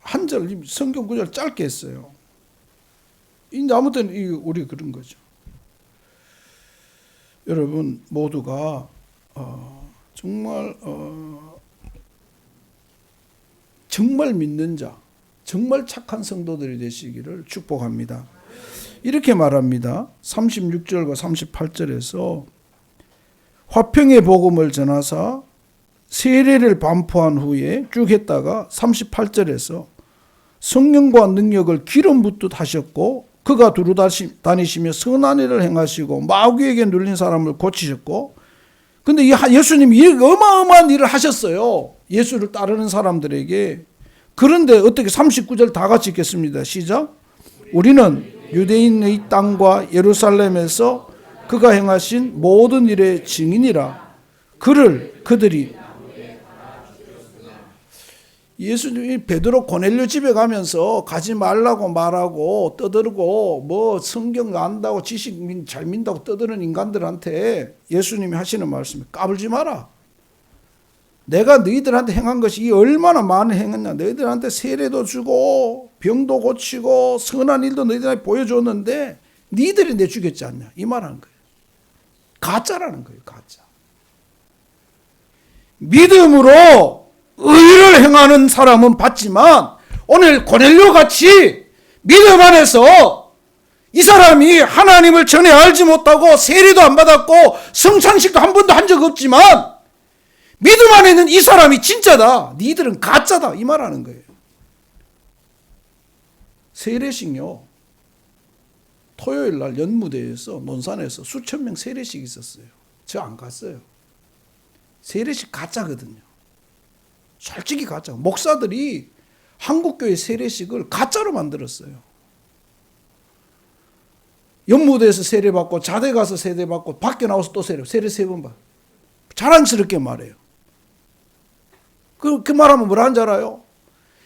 한 절 성경 구절 짧게 했어요. 이제 아무튼 우리 그런 거죠. 여러분 모두가 정말 믿는 자, 정말 착한 성도들이 되시기를 축복합니다. 이렇게 말합니다. 36절과 38절에서 화평의 복음을 전하사 세례를 반포한 후에 쭉 했다가 38절에서 성령과 능력을 기름 붓듯 하셨고 그가 두루 다니시며 선한 일을 행하시고 마귀에게 눌린 사람을 고치셨고 근데 예수님이 어마어마한 일을 하셨어요. 예수를 따르는 사람들에게. 그런데 어떻게 39절 다 같이 읽겠습니다. 시작. 우리는 유대인의 땅과 예루살렘에서 그가 행하신 모든 일의 증인이라. 그들이 예수님이 베드로 고넬료 집에 가면서 가지 말라고 말하고 떠들고 뭐 성경 안다고 지식 잘 민다고 떠드는 인간들한테 예수님이 하시는 말씀이 까불지 마라. 내가 너희들한테 행한 것이 얼마나 많은 행했냐. 너희들한테 세례도 주고 병도 고치고 선한 일도 너희들한테 보여줬는데 너희들이 내 죽였지 않냐. 이 말하는 거예요. 가짜라는 거예요. 가짜. 믿음으로 의를 행하는 사람은 받지만 오늘 고넬료 같이 믿음 안에서 이 사람이 하나님을 전혀 알지 못하고 세례도 안 받았고 성찬식도 한 번도 한 적 없지만 믿음 안에 있는 이 사람이 진짜다. 니들은 가짜다. 이 말하는 거예요. 세례식요. 토요일 날 연무대에서 논산에서 수천 명 세례식 있었어요. 저 안 갔어요. 세례식 가짜거든요. 솔직히 가짜. 목사들이 한국교회 세례식을 가짜로 만들었어요. 연무대에서 세례받고 자대 가서 세례받고 밖에 나와서 또 세례 3번 받. 자랑스럽게 말해요. 그 말하면 뭐라 줄 알아요?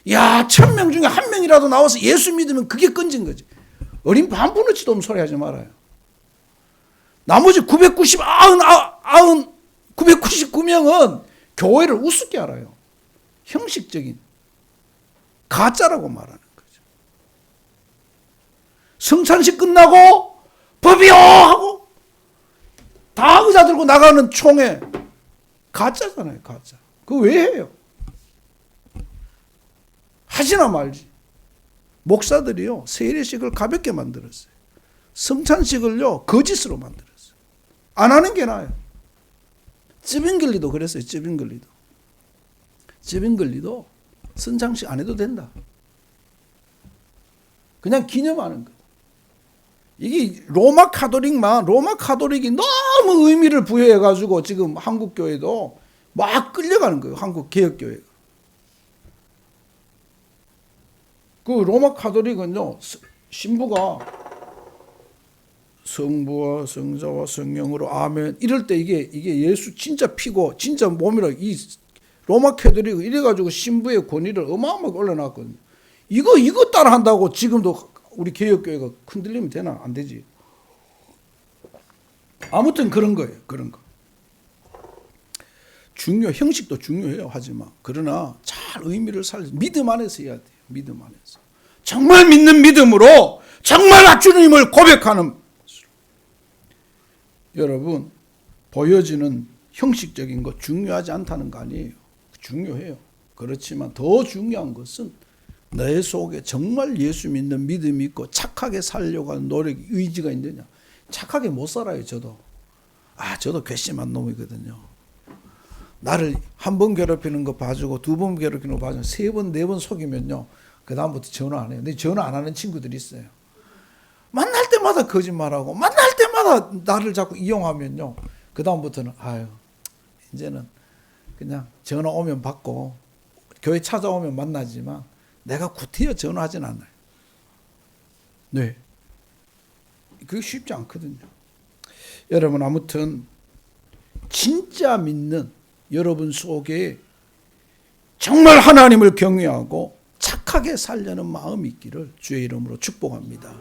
야, 1000명 중에 1명이라도 나와서 예수 믿으면 그게 끊진 거지. 어린 반푼어치도 없는 소리 하지 말아요. 나머지 999명은 교회를 우습게 알아요. 형식적인 가짜라고 말하는 거죠. 성찬식 끝나고 법이요 하고 다 의자 들고 나가는 총회 가짜잖아요. 가짜. 그거 왜 해요? 하지나 말지. 목사들이요 세례식을 가볍게 만들었어요. 성찬식을요 거짓으로 만들었어요. 안 하는 게 나아요. 쯔빙글리도 그랬어요. 쯔빙글리도 성찬식 안 해도 된다. 그냥 기념하는 거예요. 이게 로마 카톨릭이 너무 의미를 부여해가지고 지금 한국 교회도 막 끌려가는 거예요. 한국 개혁교회가. 그 로마 카톨릭은요 신부가 성부와 성자와 성령으로 아멘 이럴 때 이게 예수 진짜 피고 진짜 몸이라 이 로마 카톨릭 이래가지고 신부의 권위를 어마어마하게 올려놨거든요. 이거 따라 한다고 지금도 우리 개혁교회가 흔들리면 되나? 안 되지. 아무튼 그런 거예요. 그런 거. 형식도 중요해요. 하지만 그러나 잘 의미를 살려 믿음 안에서 해야 돼요. 믿음 안에서. 정말 믿는 믿음으로 정말 주님을 고백하는 것으로. 여러분 보여지는 형식적인 거 중요하지 않다는 거 아니에요. 중요해요. 그렇지만 더 중요한 것은 내 속에 정말 예수 믿는 믿음이 있고 착하게 살려고 하는 노력이 의지가 있느냐. 착하게 못 살아요. 저도 괘씸한 놈이거든요. 나를 한 번 괴롭히는 거 봐주고 2번 괴롭히는 거 봐주고 3번 4번 속이면요 그 다음부터 전화 안 해요. 근데 전화 안 하는 친구들이 있어요. 만날 때마다 거짓말하고 만날 때마다 나를 자꾸 이용하면요 그 다음부터는 이제는 그냥 전화 오면 받고 교회 찾아오면 만나지만 내가 구태여 전화하진 않아요. 네, 그게 쉽지 않거든요. 여러분 아무튼 진짜 믿는 여러분 속에 정말 하나님을 경외하고 착하게 살려는 마음이 있기를 주의 이름으로 축복합니다.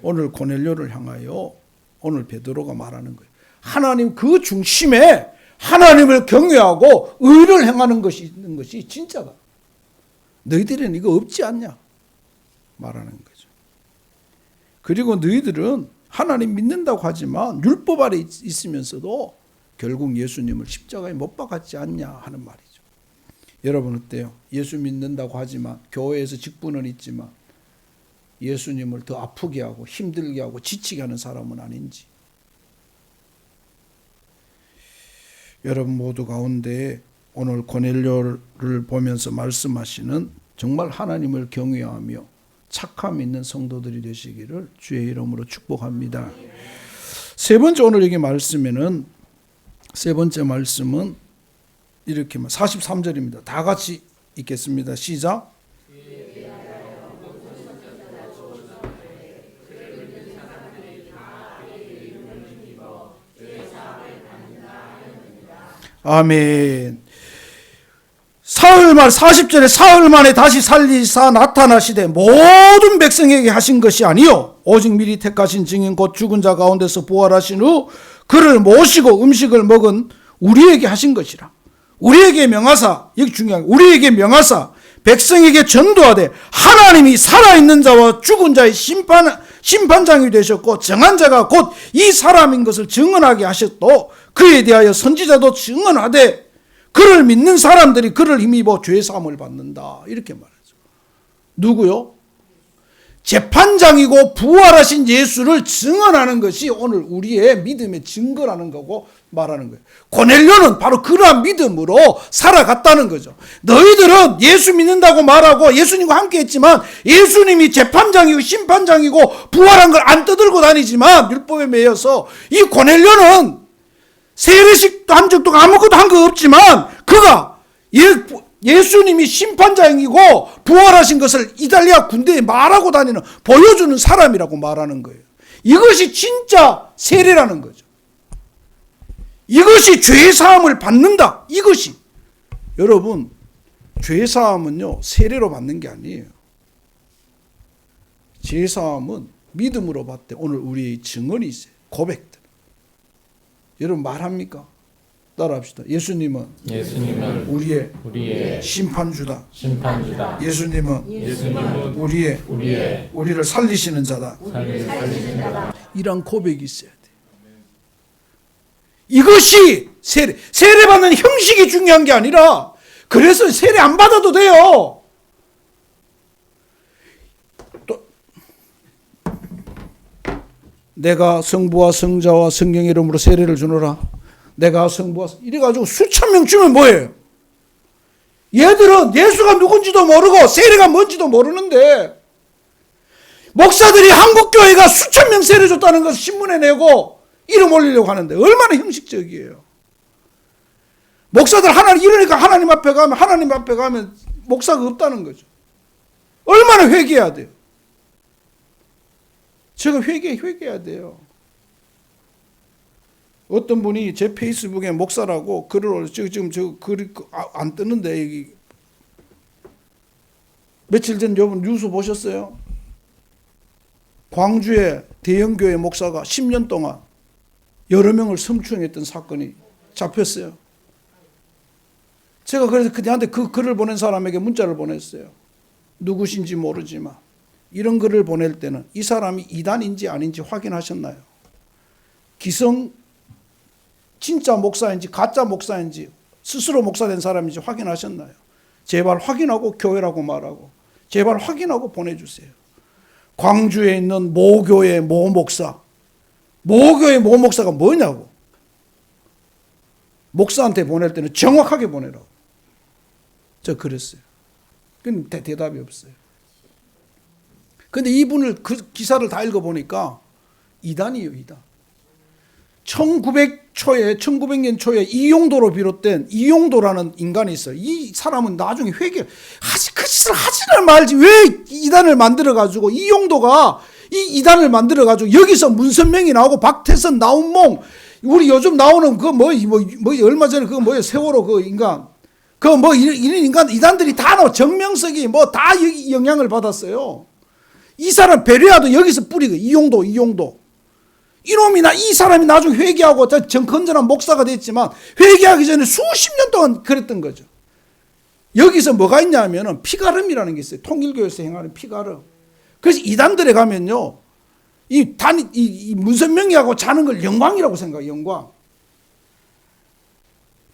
오늘 고넬료를 향하여 오늘 베드로가 말하는 거예요. 하나님 그 중심에 하나님을 경외하고 의를 행하는 것이 있는 것이 진짜다. 너희들은 이거 없지 않냐 말하는 거죠. 그리고 너희들은 하나님 믿는다고 하지만 율법 아래 있으면서도 결국 예수님을 십자가에 못 박았지 않냐 하는 말이죠. 여러분 어때요? 예수 믿는다고 하지만 교회에서 직분은 있지만 예수님을 더 아프게 하고 힘들게 하고 지치게 하는 사람은 아닌지. 여러분 모두 가운데 오늘 고넬료를 보면서 말씀하시는 정말 하나님을 경외하며 착함 있는 성도들이 되시기를 주의 이름으로 축복합니다. 세 번째 오늘 여기 말씀에는 세 번째 말씀은 이렇게 43절입니다. 다 같이 읽겠습니다. 시작. 아멘. 사흘 말 40절에 사흘 만에 다시 살리사 나타나시되 모든 백성에게 하신 것이 아니요 오직 미리 택하신 증인 곧 죽은 자 가운데서 부활하신 후 그를 모시고 음식을 먹은 우리에게 하신 것이라. 우리에게 명하사, 여기 중요한 우리에게 명하사 백성에게 전도하되 하나님이 살아있는 자와 죽은 자의 심판장이 되셨고 정한 자가 곧 이 사람인 것을 증언하게 하셨고 그에 대하여 선지자도 증언하되 그를 믿는 사람들이 그를 힘입어 죄 사함을 받는다. 이렇게 말하죠. 누구요? 재판장이고 부활하신 예수를 증언하는 것이 오늘 우리의 믿음의 증거라는 거고 말하는 거예요. 고넬료는 바로 그러한 믿음으로 살아갔다는 거죠. 너희들은 예수 믿는다고 말하고 예수님과 함께 했지만 예수님이 재판장이고 심판장이고 부활한 걸 안 떠들고 다니지만 율법에 매여서 이 고넬료는 세례식도 한 적도 아무것도 한 거 없지만 그가 예수님이 심판장이고 부활하신 것을 이탈리아 군대에 말하고 다니는 보여주는 사람이라고 말하는 거예요. 이것이 진짜 세례라는 거죠. 이것이 죄사함을 받는다. 이것이 여러분 죄사함은요 세례로 받는 게 아니에요. 죄사함은 믿음으로 받되 오늘 우리의 증언이 있어요. 고백들. 여러분 말합니까? 따라합시다. 예수님은 우리의 심판주다. 예수님은 우리를 살리시는 자다. 이런 고백이 있어야 돼. 이것이 세례 받는 형식이 중요한 게 아니라 그래서 세례 안 받아도 돼요. 또 내가 성부와 성자와 성령의 이름으로 세례를 주노라. 내가 성부와 이래가지고 수천 명 주면 뭐예요? 얘들은 예수가 누군지도 모르고 세례가 뭔지도 모르는데 목사들이 한국교회가 수천 명 세례 줬다는 것을 신문에 내고 이름 올리려고 하는데 얼마나 형식적이에요. 목사들 이러니까 하나님 앞에 가면 목사가 없다는 거죠. 얼마나 회개해야 돼요. 제가 회개해야 돼요. 어떤 분이 제 페이스북에 목사라고 글을 올려 지금 저 글이 안 뜨는데 여기 며칠 전 여러분 뉴스 보셨어요? 광주의 대형교회 목사가 10년 동안 여러 명을 성추행했던 사건이 잡혔어요. 제가 그래서 그한테 그 글을 보낸 사람에게 문자를 보냈어요. 누구신지 모르지만 이런 글을 보낼 때는 이 사람이 이단인지 아닌지 확인하셨나요? 기성 진짜 목사인지 가짜 목사인지 스스로 목사된 사람인지 확인하셨나요? 제발 확인하고 교회라고 말하고 제발 확인하고 보내주세요. 광주에 있는 모교의 모목사가 뭐냐고. 목사한테 보낼 때는 정확하게 보내라고. 저 그랬어요. 근데 대답이 없어요. 근데 이분을 그 기사를 다 읽어보니까 이단이에요, 이단. 1900년 초에 이용도로 비롯된 이용도라는 인간이 있어요. 이 사람은 나중에 그 짓을 하지를 말지 왜 이단을 만들어가지고 이용도가 이 이단을 만들어가지고 여기서 문선명이 나오고 박태선 나온몽 우리 요즘 나오는 얼마 전에 세월호 그 인간 이런 인간 이단들이 다 나와 정명석이 다 영향을 받았어요. 이 사람 베레아도 여기서 뿌리고 이용도 이 사람이 나중에 회개하고 건전한 목사가 됐지만 회개하기 전에 수십 년 동안 그랬던 거죠. 여기서 뭐가 있냐면은 피가름이라는 게 있어요. 통일교에서 행하는 피가름. 그래서 이단들에 가면요, 이 문선명이하고 자는 걸 영광이라고 생각해요. 영광.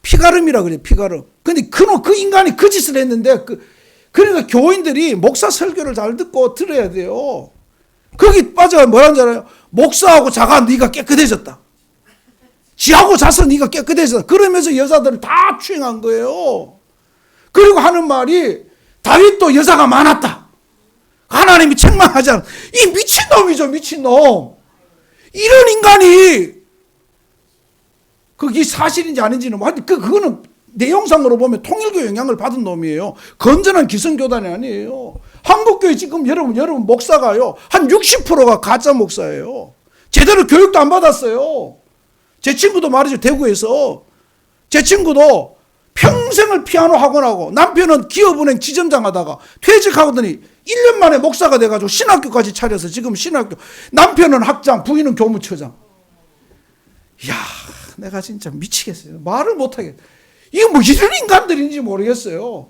피가름이라 그래요. 피가름. 근데 그 인간이 그 짓을 했는데 그러니까 교인들이 목사 설교를 잘 듣고 들어야 돼요. 거기 빠져가 뭐라는 줄 알아요? 목사하고 자가 네가 깨끗해졌다. 지하고 자서 네가 깨끗해졌다. 그러면서 여자들을 다 추행한 거예요. 그리고 하는 말이 다윗도 여자가 많았다. 하나님이 책망하지 않아. 이 미친놈이죠, 미친놈. 이런 인간이 그게 사실인지 아닌지는 그거는 내용상으로 보면 통일교 영향을 받은 놈이에요. 건전한 기성교단이 아니에요. 한국교회 지금 여러분 목사가요 한 60%가 가짜 목사예요. 제대로 교육도 안 받았어요. 제 친구도 말이죠. 대구에서 제 친구도 평생을 피아노 학원하고 남편은 기업은행 지점장 하다가 퇴직하더니 1년 만에 목사가 돼가지고 신학교까지 차려서 지금 신학교 남편은 학장 부인은 교무처장. 이야 내가 진짜 미치겠어요. 말을 못하겠어요. 이게 뭐 이런 인간들인지 모르겠어요.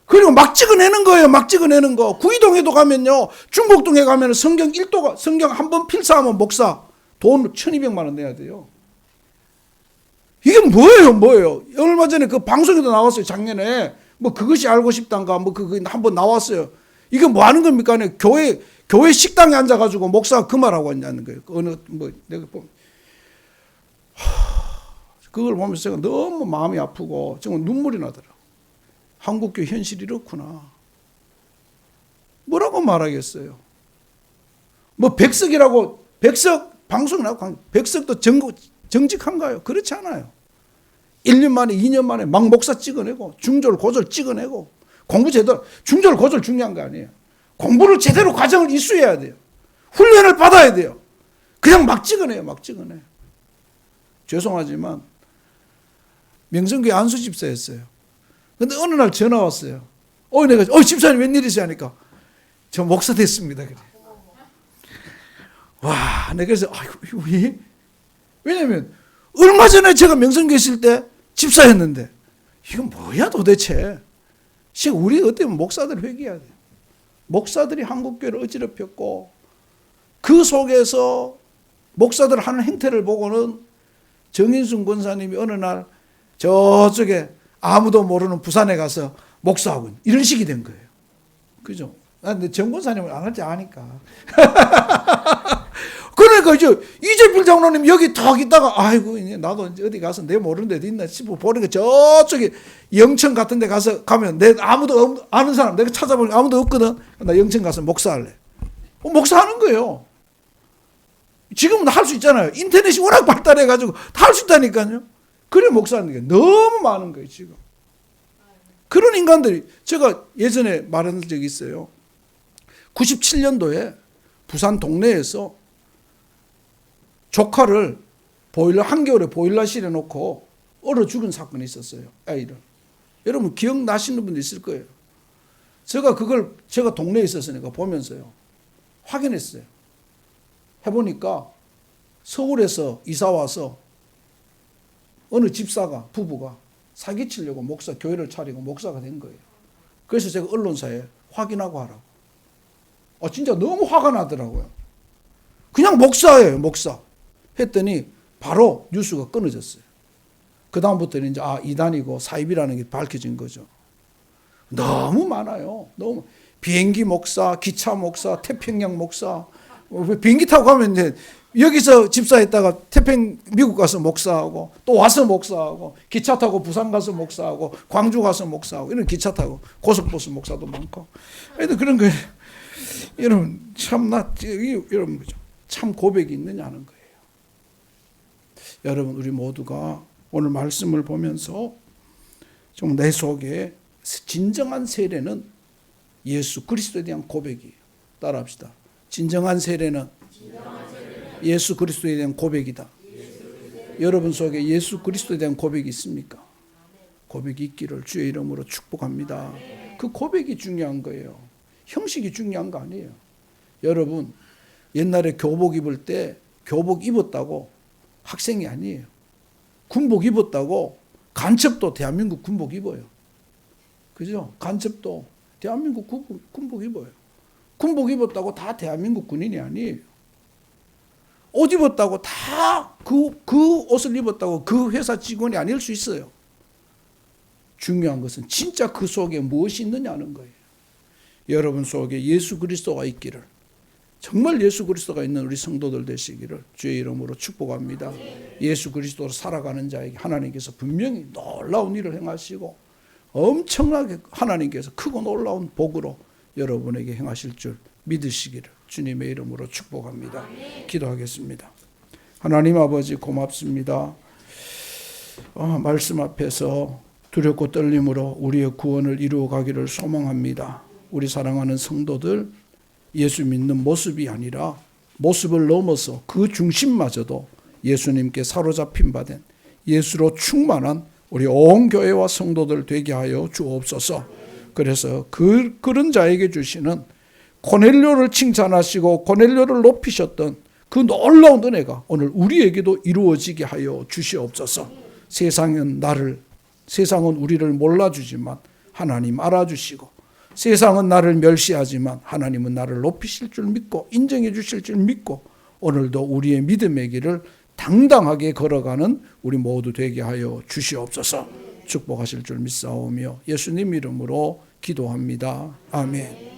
그리고 막 찍어내는 거예요. 막 찍어내는 거. 구이동에도 가면요. 중곡동에 가면 성경 1도가, 성경 한 번 필사하면 목사 돈 1200만 원 내야 돼요. 이게 뭐예요? 얼마 전에 그 방송에도 나왔어요. 작년에. 뭐 그것이 알고 싶단가 뭐 그거 한번 나왔어요. 이게 뭐 하는 겁니까? 교회 식당에 앉아가지고 목사가 그 말하고 있냐는 거예요. 어느 뭐 내가 보면 그걸 보면서 제가 너무 마음이 아프고 정말 눈물이 나더라. 한국교회 현실이 이렇구나. 뭐라고 말하겠어요? 뭐 백석이라고 백석 방송 나오고 백석도 정직한가요? 그렇지 않아요. 1년 만에 2년 만에 막 목사 찍어내고 중졸 고졸 찍어내고 공부 제대로 중졸 고졸 중요한 거 아니에요. 공부를 제대로 과정을 이수해야 돼요. 훈련을 받아야 돼요. 그냥 막 찍어내요. 막 찍어내. 죄송하지만 명성교회 안수 집사였어요. 근데 어느 날 전화 왔어요. 내가 집사님 웬일이세요 하니까 저 목사 됐습니다. 그래. 와, 내가 그래서 이거 왜? 왜냐면 얼마 전에 제가 명성교회 있을 때 집사였는데 이건 뭐야 도대체? 우리 어때면 목사들 회개해야 돼요. 목사들이 한국교회를 어지럽혔고 그 속에서 목사들 하는 행태를 보고는 정인순 권사님이 어느 날 저쪽에 아무도 모르는 부산에 가서 목사하고 이런 식이 된 거예요. 그죠? 근데 정 권사님은 안 할지 아니까. 그러니까 이재필 장로님 여기 턱 있다가 아이고 나도 이제 어디 가서 내 모르는 데도 있나 싶어 보니까 저쪽에 영천 같은 데 가면 내 아무도 아는 사람 내가 찾아보면 아무도 없거든. 나 영천 가서 목사할래. 목사하는 거예요. 지금은 할 수 있잖아요. 인터넷이 워낙 발달해가지고 다 할 수 있다니까요. 그래 목사하는 게 너무 많은 거예요 지금. 그런 인간들이 제가 예전에 말한 적이 있어요. 97년도에 부산 동네에서 조카를 한겨울에 보일러실에 놓고 얼어 죽은 사건이 있었어요. 아이를. 여러분 기억나시는 분도 있을 거예요. 제가 동네에 있었으니까 보면서요. 확인했어요. 해보니까 서울에서 이사 와서 어느 집사가 부부가 사기치려고 교회를 차리고 목사가 된 거예요. 그래서 제가 언론사에 확인하고 하라고. 진짜 너무 화가 나더라고요. 그냥 목사예요, 목사. 했더니 바로 뉴스가 끊어졌어요. 그 다음부터는 이제 이단이고 사입이라는 게 밝혀진 거죠. 너무 많아요. 너무 비행기 목사, 기차 목사, 태평양 목사. 비행기 타고 가면 이제 여기서 집사했다가 미국 가서 목사하고 또 와서 목사하고 기차 타고 부산 가서 목사하고 광주 가서 목사하고 이런 기차 타고 고속버스 목사도 많고. 그런 거예요. 여러분 여러분 참 고백이 있느냐는 거예요. 여러분 우리 모두가 오늘 말씀을 보면서 좀 내 속에 진정한 세례는 예수 그리스도에 대한 고백이에요. 따라합시다. 진정한 세례는 예수 그리스도에 대한 고백이다. 여러분 속에 예수 그리스도에 대한 고백이 있습니까? 고백이 있기를 주의 이름으로 축복합니다. 그 고백이 중요한 거예요. 형식이 중요한 거 아니에요. 여러분 옛날에 교복 입을 때 교복 입었다고 학생이 아니에요. 군복 입었다고 간첩도 대한민국 군복 입어요. 그죠? 간첩도 대한민국 군복 입어요. 군복 입었다고 다 대한민국 군인이 아니에요. 옷 입었다고 다 그 옷을 입었다고 그 회사 직원이 아닐 수 있어요. 중요한 것은 진짜 그 속에 무엇이 있느냐는 거예요. 여러분 속에 예수 그리스도가 있기를, 정말 예수 그리스도가 있는 우리 성도들 되시기를 주의 이름으로 축복합니다. 예수 그리스도로 살아가는 자에게 하나님께서 분명히 놀라운 일을 행하시고 엄청나게 하나님께서 크고 놀라운 복으로 여러분에게 행하실 줄 믿으시기를 주님의 이름으로 축복합니다. 기도하겠습니다. 하나님 아버지 고맙습니다. 말씀 앞에서 두렵고 떨림으로 우리의 구원을 이루어가기를 소망합니다. 우리 사랑하는 성도들 예수 믿는 모습이 아니라 모습을 넘어서 그 중심마저도 예수님께 사로잡힌 바 된 예수로 충만한 우리 온 교회와 성도들 되게 하여 주옵소서. 그래서 그런 자에게 주시는 고넬료를 칭찬하시고 고넬료를 높이셨던 그 놀라운 은혜가 오늘 우리에게도 이루어지게 하여 주시옵소서. 세상은 우리를 몰라주지만 하나님 알아주시고, 세상은 나를 멸시하지만 하나님은 나를 높이실 줄 믿고 인정해 주실 줄 믿고, 오늘도 우리의 믿음의 길을 당당하게 걸어가는 우리 모두 되게 하여 주시옵소서. 축복하실 줄 믿사오며 예수님 이름으로 기도합니다. 아멘.